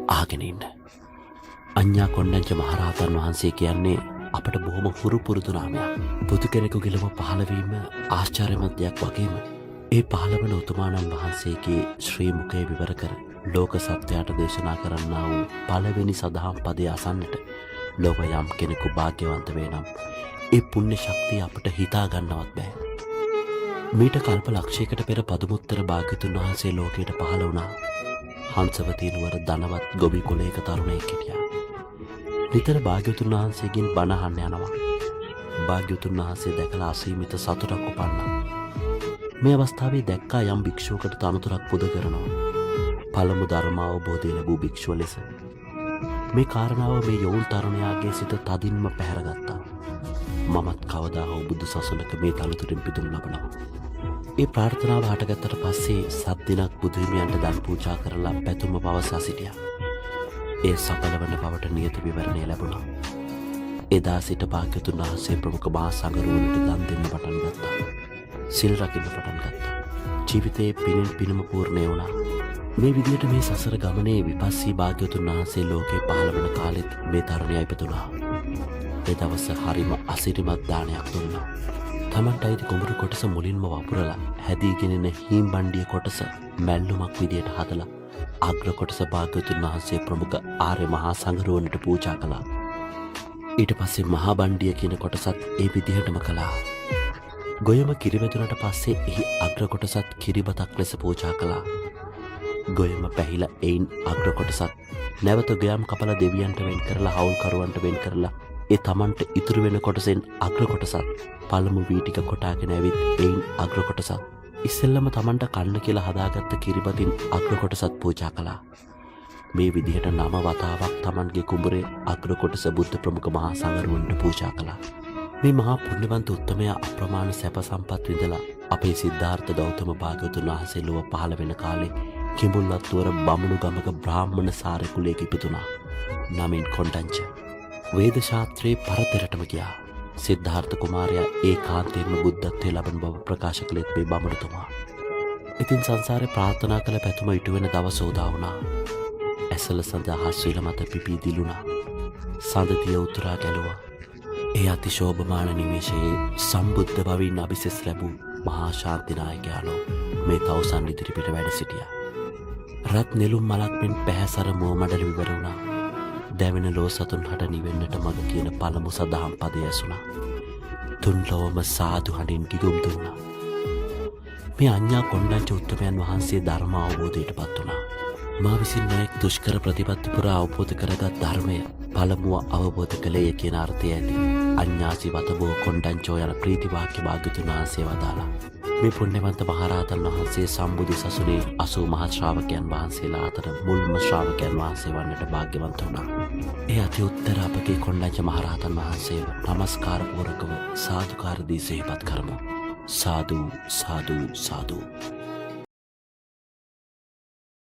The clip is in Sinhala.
ආගෙන ඉන්න. අඤ්ඤා කොණ්ඩඤ්ඤ මහරහතන් වහන්සේ කියන්නේ අපට බොහොම හුරු පුරුදු නාමයක්. බුදු කෙනෙකුගේ ලොව පහළ වීම ආශ්චර්යමත් දෙයක් වගේම ඒ පහළවන උතුමාණන් වහන්සේගේ ශ්‍රී මුඛය විවර කර ලෝක සත්‍යයට දේශනා කරන්නා වූ පළවෙනි සදහම් පදය අසන්නට ලොව යම් කෙනෙකු වාග්යවන්ත වේ නම් ඒ පුණ්‍ය ශක්තිය අපට හිතා ගන්නවත් බෑ. මීට කල්ප ලක්ෂයකට පෙර පදුමුත්තර භාග්‍යතුන් වහන්සේ ලෝකයට පහළ වුණා. හංසවතී නුවර ධනවත් ගොවි කුලයක තරුණයෙක් හිටියා. නිතර භාග්‍යතුන් වහන්සේගෙන් බණ අහන්න යනවා. භාග්‍යතුන් වහන්සේ දැකලා අසීමිත සතුටක් උපන්නා. මේ අවස්ථාවේ දැක්කා යම් භික්ෂුවකට තනතුරක් පුද කරනවා. පළමු ධර්ම අවබෝධය ලැබූ භික්ෂුව ලෙස. මේ කාරණාව මේ යෝන් තරුණයාගේ සිත තදින්ම පැහැරගත්තා. මමත් කවදා හෝ බුදු සසුනක මේ තනතුරින් පිදුම් ලබනවා. ඒ ප්‍රාර්ථනාව හටගත්තට පස්සේ සත් දිනක් බුදු හිමියන්ට දන් පූජා කරලා පැතුම පවසා සිටියා. ඒ සඵල වන බවට නියත විවරණය ලැබුණා. එදා සිට භාග්‍යතුන් වහන්සේ ප්‍රමුඛ මහා සංඝරුවනට දන් දෙන්න පටන් ගත්තා. සිල් රකින්න පටන් ගත්තා. ජීවිතයේ පිනෙන් පිනම පූර්ණය වුණා. මේ විදිහට මේ සසර ගමනේ විපස්සී භාග්‍යතුන් වහන්සේ ලෝකේ පහළ වන කාලෙත් මේ තරුණයා ඉපදුණා. ඒ දවස හරිම අසිරිමත් දානයක් දුන්නා. තමන්ට අයිති කුඹුරු කොටස මුලින්ම වපුරලා හැදීගෙන එන හීම් බණ්ඩිය කොටස මැල්ලුමක් විදියට හදලා අග්‍ර කොටස භාග්‍යතුන් වහන්සේ ප්‍රමුඛ ආර්ය මහා සංඝරුවනට පූජා කළා. ඊට පස්සේ මහා බණ්ඩිය කියන කොටසත් ඒ විදිහටම කළා. ගොයම කිරිවැදුනට පස්සේ එහි අග්‍ර කොටසත් කිරිබතක් ලෙස පූජා කළා. ගොයම පැහිලා එයින් අග්‍ර කොටසත් නැවත ගොයම් කපලා දෙවියන්ට වෙන් කරලා හවුල්කරුවන්ට වෙන් කරලා ඒ තමන්ට ඉතුරු වෙන කොටසෙන් අග්‍ර කොටසත් පළමු වී ටික කොටාගෙන ඇවිත් එයින් අග්‍ර කොටසත් ඉස්සෙල්ලම තමන්ට කන්න කියලා හදාගත්ත කිරිබතින් අග්‍ර කොටසත් පූජා කළා. මේ විදිහට 9 වතාවක් තමන්ගේ කුඹුරේ අග්‍ර කොටස බුද්ධ ප්‍රමුඛ මහා සංඝරුවන්ට පූජා කළා. මේ මහා පුණ්‍යවන්ත උත්තමයා අප්‍රමාණ සැප සම්පත් විඳලා අපේ සිද්ධාර්ථ ගෞතම භාග්‍යවතුන් වහන්සේ ලොව පහළ වෙන කාලේ කිඹුල්වත් නුවර බමුණු ගමක බ්‍රාහ්මණ සාර කුලයක ඉපදුණා. නමින් කොණ්ඩඤ්ඤ. වේද ශාස්ත්‍රයේ පරතරටම ගියා. සිද්ධාර්ථ කුමාරයා ඒකාන්තයෙන්ම බුද්ධත්වයේ ලබන බව ප්‍රකාශ කළේත් මේ බමුණුතුමා. ඉතින් සංසාරේ ප්‍රාර්ථනා කළ පැතුම ඉටු වෙන දවස උදා වුණා. ඇසල සඳ හස්විල මත පිපී දිලුණා. සඳතිය උතුරා ගැලුවා. ඒ අතිශෝභමාන නිමේෂයේ සම්බුද්ධ භවින් අභිසෙස් ලැබූ මහා ශාන්තිනායකයාණෝ මේ තවුසන් ඉදිරිපිට වැඩ සිටියා. රත් නෙළුම් මලක් මෙන් පැහැසර මුව මඩල විවර වුණා. දැවෙන ලෝ සතුන් හට නිවෙන්නට මඟ කියන පළමු සදහම් පදය ඇසුණා. තුන් ලොවම සාදු හඬින් ගිගුම් දුන්නා. මේ අඤ්ඤා කොණ්ඩඤ්ඤ උත්තමයන් වහන්සේ ධර්ම අවබෝධයට පත් වුණා. මා විසින් නොයෙක් දුෂ්කර ප්‍රතිපත්ති පුරා අවබෝධ කරගත් ධර්මය පළමුව අවබෝධ කළේය කියන අර්ථය ඇති අඤ්ඤාසි වතබෝ කොණ්ඩඤ්ඤෝ යන ප්‍රීති වාක්‍ය භාග්‍යතුන් වහන්සේ වදාළා. මේ පුණ්‍යවන්ත මහරහතන් වහන්සේ සම්බුදු සසුනේ 80 මහා ශ්‍රාවකයන් වහන්සේලා අතර මුල්ම ශ්‍රාවකයන් වහන්සේ වන්නට භාග්‍යවන්ත වුණා. ඒ අති උත්තර අපගේ කොණ්ඩඤ්ඤ මහරහතන් වහන්සේව නමස්කාර පූර්වකව සාදුකාර දී සිහිපත් කරමු. සාදු සාදු සාදු.